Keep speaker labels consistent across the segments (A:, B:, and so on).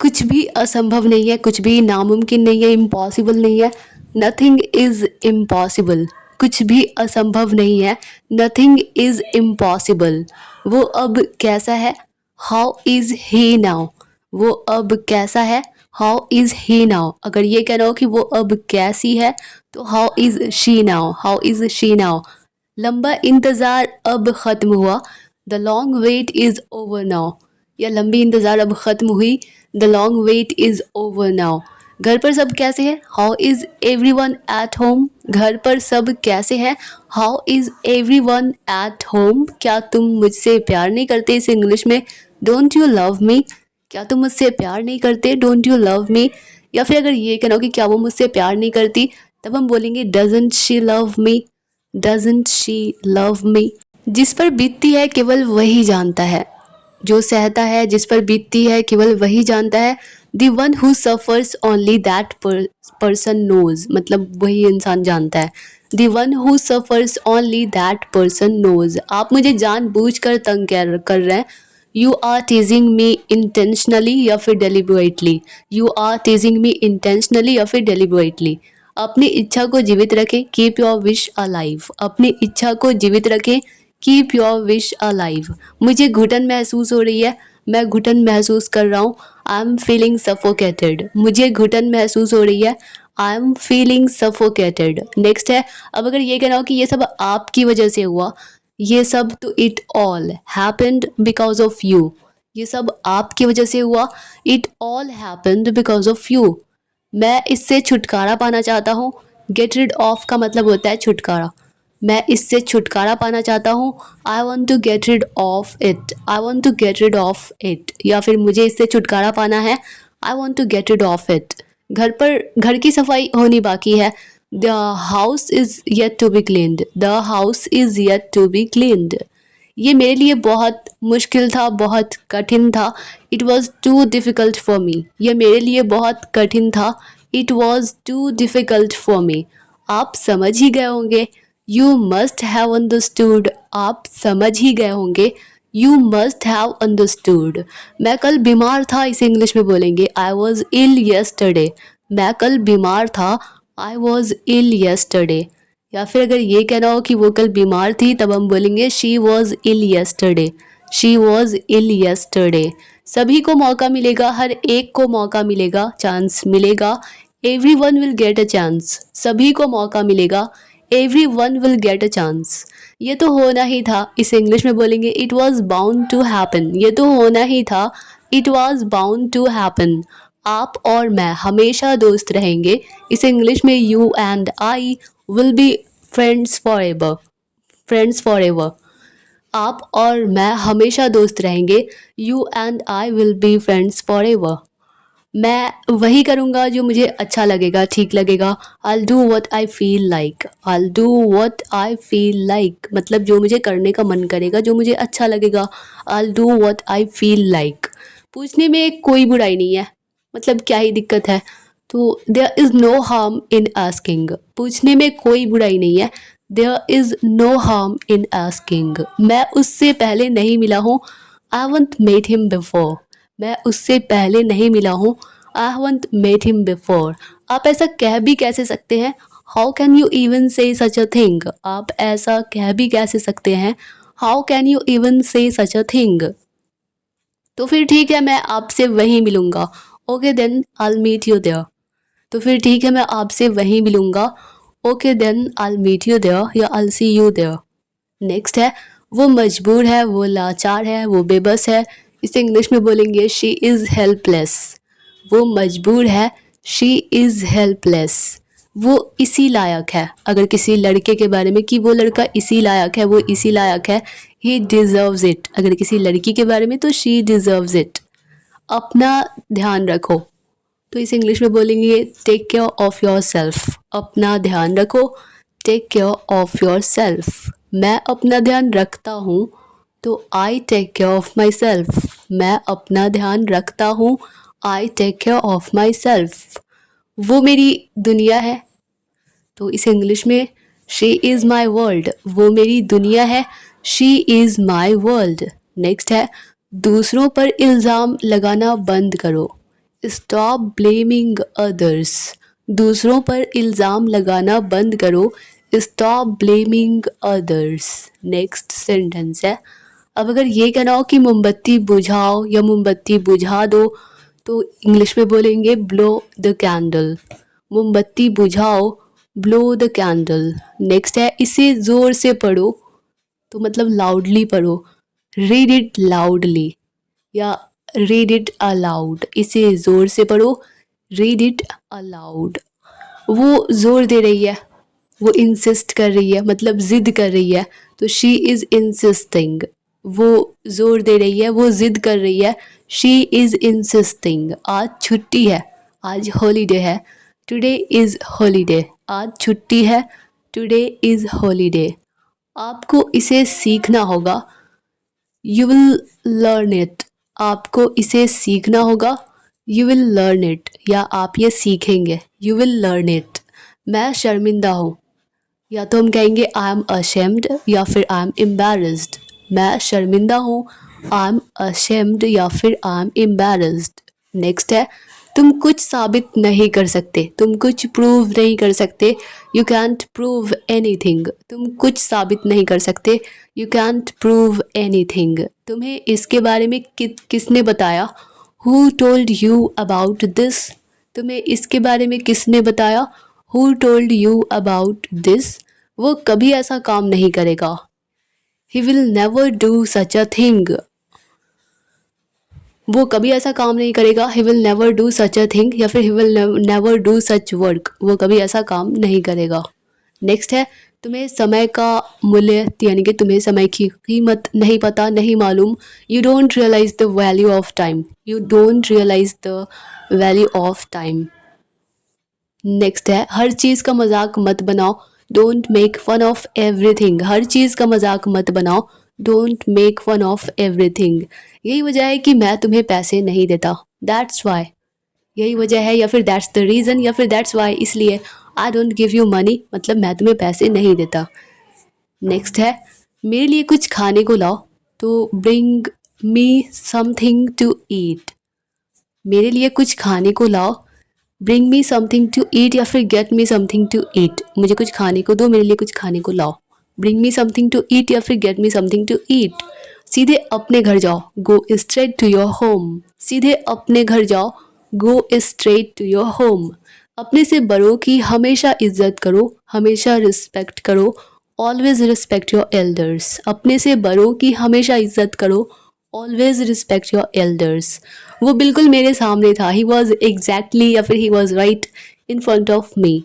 A: कुछ भी असंभव नहीं है, कुछ भी नामुमकिन नहीं है, इम्पॉसिबल नहीं है। Nothing is impossible. कुछ भी असंभव नहीं है, नथिंग इज़ इम्पॉसिबल। वो अब कैसा है, हाउ इज़ ही नाउ। वो अब कैसा है, हाउ इज़ ही नाउ। अगर ये कहना हो कि वो अब कैसी है तो how is she now, how is she now. लंबा इंतज़ार अब ख़त्म हुआ, the long wait is over now. या लंबी इंतज़ार अब ख़त्म हुई, the long wait is over now. घर पर सब कैसे हैं, how is everyone at home. घर पर सब कैसे हैं, how is everyone at home. क्या तुम मुझसे प्यार नहीं करते, इसे इंग्लिश में डोंट यू लव मी। क्या तुम मुझसे प्यार नहीं करते, डोंट यू लव मी। या फिर अगर ये कहना हो कि क्या वो मुझसे प्यार नहीं करती, तब हम बोलेंगे doesn't she love me, doesn't she love me. जिस पर बीतती है केवल वही जानता है, जो सहता है जिस पर बीतती है केवल वही जानता है। The one who suffers only that person knows. मतलब वही इंसान जानता है। The one who suffers only that person knows. आप मुझे जानबूझकर तंग कर रहे हैं। You are teasing me intentionally या फिर deliberately. You are teasing me intentionally या फिर डेलिबरेटली। अपनी इच्छा को जीवित रखें, कीप योर विश अलाइव। अपनी इच्छा को जीवित रखें, कीप योर विश अलाइव। मुझे घुटन महसूस हो रही है, मैं घुटन महसूस कर रहा हूँ। I am feeling suffocated. मुझे घुटन महसूस हो रही है, I am feeling suffocated. Next है, अब अगर ये कहना हो कि ये सब आपकी वजह से हुआ, ये सब तो it all happened because of you. ये सब आपकी वजह से हुआ, it all happened because of you. मैं इससे छुटकारा पाना चाहता हूँ। गेट रिड ऑफ का मतलब होता है छुटकारा। मैं इससे छुटकारा पाना चाहता हूँ। I want to get rid of it, I want to get rid of it. या फिर मुझे इससे छुटकारा पाना है, I want to get rid of it. घर की सफाई होनी बाकी है, the house is yet to be cleaned, the house is yet to be cleaned. ये मेरे लिए बहुत मुश्किल था, बहुत कठिन था। It was too difficult for me. ये मेरे लिए बहुत कठिन था, it was too difficult for मी। आप समझ ही गए होंगे, यू मस्ट हैव अंडरस्टूड। आप समझ ही गए होंगे, यू मस्ट हैव अंडरस्टूड। मैं कल बीमार था, इसे इंग्लिश में बोलेंगे आई वॉज इल येस्टरडे। मैं कल बीमार था, आई वॉज इल येस्टरडे। या फिर अगर ये कहना हो कि वो कल बीमार थी, तब हम बोलेंगे she was ill yesterday, she was ill yesterday. सभी को मौका मिलेगा, हर एक को मौका मिलेगा, चांस मिलेगा। Every one will get a chance. सभी को मौका मिलेगा, every one will get a chance. ये तो होना ही था, इसे इंग्लिश में बोलेंगे it was bound to happen. ये तो होना ही था, it was bound to happen. आप और मैं हमेशा दोस्त रहेंगे, इसे इंग्लिश में you and I will be friends forever, friends forever. आप और मैं हमेशा दोस्त रहेंगे, you and I will be friends for ever. मैं वही करूँगा जो मुझे अच्छा लगेगा, ठीक लगेगा। I'll do what I feel like, I'll do what I feel like। मतलब जो मुझे करने का मन करेगा, जो मुझे अच्छा लगेगा। I'll do what I feel like। पूछने में कोई बुराई नहीं है, मतलब क्या ही दिक्कत है। तो there is no harm in asking। पूछने में कोई बुराई नहीं है, there is no harm in asking। मैं उससे पहले नहीं मिला हूँ, I haven't met him before। मैं उससे पहले नहीं मिला हूँ, आई haven't met him before। आप ऐसा कह भी कैसे सकते हैं, हाउ कैन यू इवन से सच अ थिंग। आप ऐसा कह भी कैसे सकते हैं, हाउ कैन यू इवन से सच अ थिंग। तो फिर ठीक है, मैं आपसे वहीं मिलूँगा। Okay then I meet you there. तो फिर ठीक है, मैं आपसे वहीं मिलूँगा। Okay then I meet you there या I see you there. Next है, वो मजबूर है, वो लाचार है, वो बेबस है। इसे इंग्लिश में बोलेंगे शी इज़ हेल्पलेस। वो मजबूर है, शी इज़ हेल्पलेस। वो इसी लायक है। अगर किसी लड़के के बारे में कि वो लड़का इसी लायक है, वो इसी लायक है, ही डिज़र्व्स इट। अगर किसी लड़की के बारे में तो शी डिज़र्व्स इट। अपना ध्यान रखो, तो इसे इंग्लिश में बोलेंगे take care of yourself. अपना ध्यान रखो, take care of yourself. मैं अपना ध्यान रखता हूँ, तो I take care of myself. मैं अपना ध्यान रखता हूँ, I take care of myself. वो मेरी दुनिया है, तो इसे इंग्लिश में शी इज़ माई वर्ल्ड। वो मेरी दुनिया है, she is my world. Next है, दूसरों पर इल्ज़ाम लगाना बंद करो। स्टॉप ब्लेमिंग अदर्स, दूसरों पर इल्ज़ाम लगाना बंद करो। Stop blaming others. Next sentence है, अब अगर ये कहना हो कि मोमबत्ती बुझाओ या मोमबत्ती बुझा दो, तो इंग्लिश में बोलेंगे ब्लो द कैंडल। मोमबत्ती बुझाओ, ब्लो द कैंडल। नेक्स्ट है, इसे ज़ोर से पढ़ो, तो मतलब लाउडली पढ़ो। रीड इट लाउडली या रीड इट अलाउड। इसे ज़ोर से पढ़ो, रीड इट अलाउड। वो ज़ोर दे रही है, वो इंसिस्ट कर रही है, मतलब ज़िद कर रही है, तो शी इज़ इंसिस्टिंग। वो ज़ोर दे रही है, वो ज़िद कर रही है, शी इज़ इंसिस्टिंग। आज छुट्टी है, आज हॉलीडे है, टुडे इज़ हॉलीडे। आज छुट्टी है, टुडे इज़ हॉलीडे। आपको इसे सीखना होगा, यू विल लर्न इट। आपको इसे सीखना होगा, यू विल लर्न इट, या आप ये सीखेंगे, यू विल लर्न इट। मैं शर्मिंदा हूँ, या तो हम कहेंगे आई एम अशेम्ड या फिर आई एम एम्बैरेस्ड। मैं शर्मिंदा हूँ, आई एम अशेम्ड या फिर आई एम एम्बैरेस्ड। नेक्स्ट है, तुम कुछ साबित नहीं कर सकते, तुम कुछ प्रूव नहीं कर सकते, यू कैंट प्रूव एनीथिंग। तुम कुछ साबित नहीं कर सकते, यू कैंट प्रूव एनीथिंग। तुम्हें इसके बारे में किसने बताया, who told you about this. तुम्हें इसके बारे में किसने बताया, who told you about this. वो कभी ऐसा काम नहीं करेगा, he will never do such a thing. वो कभी ऐसा काम नहीं करेगा, he will never do such a thing, या फिर he will never do such work. वो कभी ऐसा काम नहीं करेगा। नेक्स्ट है, तुम्हें समय का मूल्य, यानी कि तुम्हें समय की कीमत नहीं पता, नहीं मालूम। You don't realise the value of time, you don't realise the value of time. Next है, हर चीज़ का मजाक मत बनाओ, don't make fun of everything. हर चीज़ का मजाक मत बनाओ, don't make fun of everything. यही वजह है कि मैं तुम्हें पैसे नहीं देता, दैट्स वाई। यही वजह है, या फिर दैट्स द रीज़न, या फिर दैट्स वाई, इसलिए। I don't give you money, मतलब मैं तुम्हें पैसे नहीं देता। नेक्स्ट है, मेरे लिए कुछ खाने को लाओ, तो bring me something to eat. मेरे लिए कुछ खाने को लाओ, bring me something to eat, या फिर get me something to eat. मुझे कुछ खाने को दो, मेरे लिए कुछ खाने को लाओ। Bring me something to eat या फिर get me something to eat. सीधे अपने घर जाओ, go straight to your home. सीधे अपने घर जाओ, go straight to your home. अपने से बड़ों की हमेशा इज्जत करो, हमेशा रिस्पेक्ट करो। Always respect your elders. अपने से बड़ों की हमेशा इज्जत करो, ऑलवेज रिस्पेक्ट योर एल्डर्स। वो बिल्कुल मेरे सामने था, ही वॉज एग्जैक्टली या फिर he was right in front of me.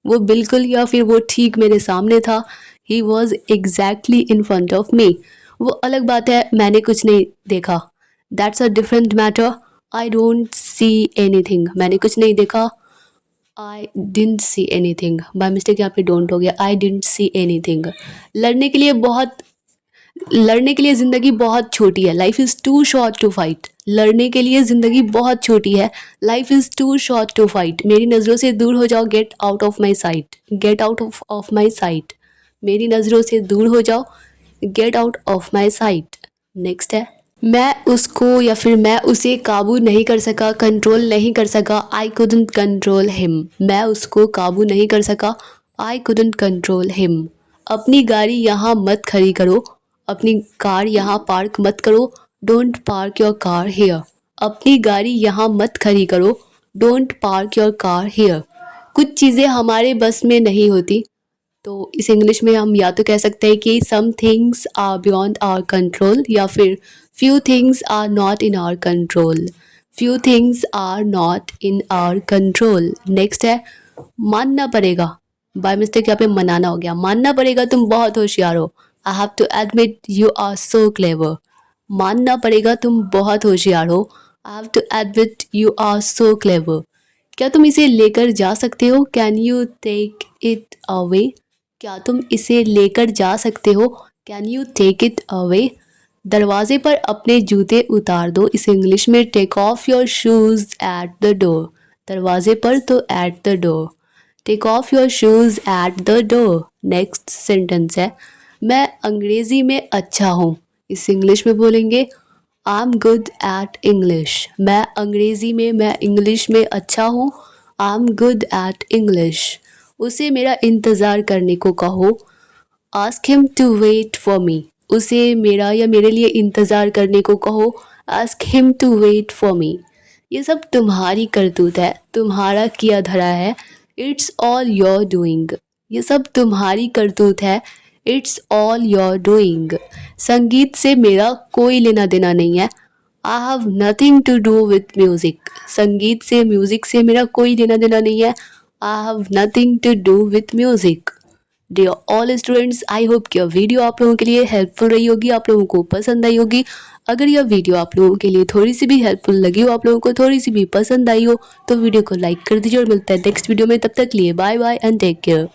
A: वो बिल्कुल या फिर वो ठीक मेरे सामने था, he was exactly in front of me. वो अलग बात है, मैंने कुछ नहीं देखा, that's a different matter. I don't see anything, मैंने कुछ नहीं देखा, I didn't see anything. By mistake यहाँ पे डोंट हो गया, आई डिडंट सी एनीथिंग। लड़ने के लिए बहुत लड़ने के लिए ज़िंदगी बहुत छोटी है, life is too short to fight. लड़ने के लिए ज़िंदगी बहुत छोटी है, life is too short to fight. मेरी नज़रों से दूर हो जाओ, get out of my sight. Get out of my sight. मेरी नज़रों से दूर हो जाओ, get out of my sight. Next है, मैं उसको या फिर मैं उसे काबू नहीं कर सका, कंट्रोल नहीं कर सका। I couldn't control him. मैं उसको काबू नहीं कर सका, आई कुडंट कंट्रोल हिम। अपनी गाड़ी यहाँ मत खड़ी करो, अपनी कार यहाँ पार्क मत करो, don't park your car here. अपनी गाड़ी यहाँ मत खड़ी करो, don't park your car here. कुछ चीज़ें हमारे बस में नहीं होती, तो इस इंग्लिश में हम या तो कह सकते हैं कि some things are beyond our control, या फिर few things are not in our control. Few things are not in our control. Next है, मानना पड़ेगा। बाय मिस्टेक यहाँ पे मनाना हो गया, मानना पड़ेगा तुम बहुत होशियार हो। I have to admit you are so clever. मानना पड़ेगा तुम बहुत होशियार हो, I have to admit you are so clever. क्या तुम इसे लेकर जा सकते हो, can you take it away. क्या तुम इसे लेकर जा सकते हो, can you take it away. दरवाजे पर अपने जूते उतार दो, इस इंग्लिश में take off your shoes at the door. दरवाजे पर तो eight the door, take off your shoes at the door. Next sentence है, मैं अंग्रेज़ी में अच्छा हूँ, इस इंग्लिश में बोलेंगे I am good at English, मैं अंग्रेज़ी में मैं इंग्लिश में अच्छा हूँ। I am good at English. उसे मेरा इंतज़ार करने को कहो। Ask him to wait for me, उसे मेरा या मेरे लिए इंतज़ार करने को कहो। Ask him to wait for me. ये सब तुम्हारी करतूत है, तुम्हारा किया धरा है। इट्स ऑल योर डूइंग, ये सब तुम्हारी करतूत है। It's all your doing. संगीत से मेरा कोई लेना देना नहीं है। I have nothing to do with music, संगीत से म्यूज़िक से मेरा कोई लेना देना नहीं है। I have nothing to do with music. Dear all students, I hope कि यह वीडियो आप लोगों के लिए हेल्पफुल रही होगी, आप लोगों को पसंद आई होगी। अगर यह वीडियो आप लोगों के लिए थोड़ी सी भी हेल्पफुल लगी हो, आप लोगों को थोड़ी सी भी पसंद आई हो, तो वीडियो को लाइक कर दीजिए और मिलता है नेक्स्ट वीडियो में। तब तक लिए bye bye and take care.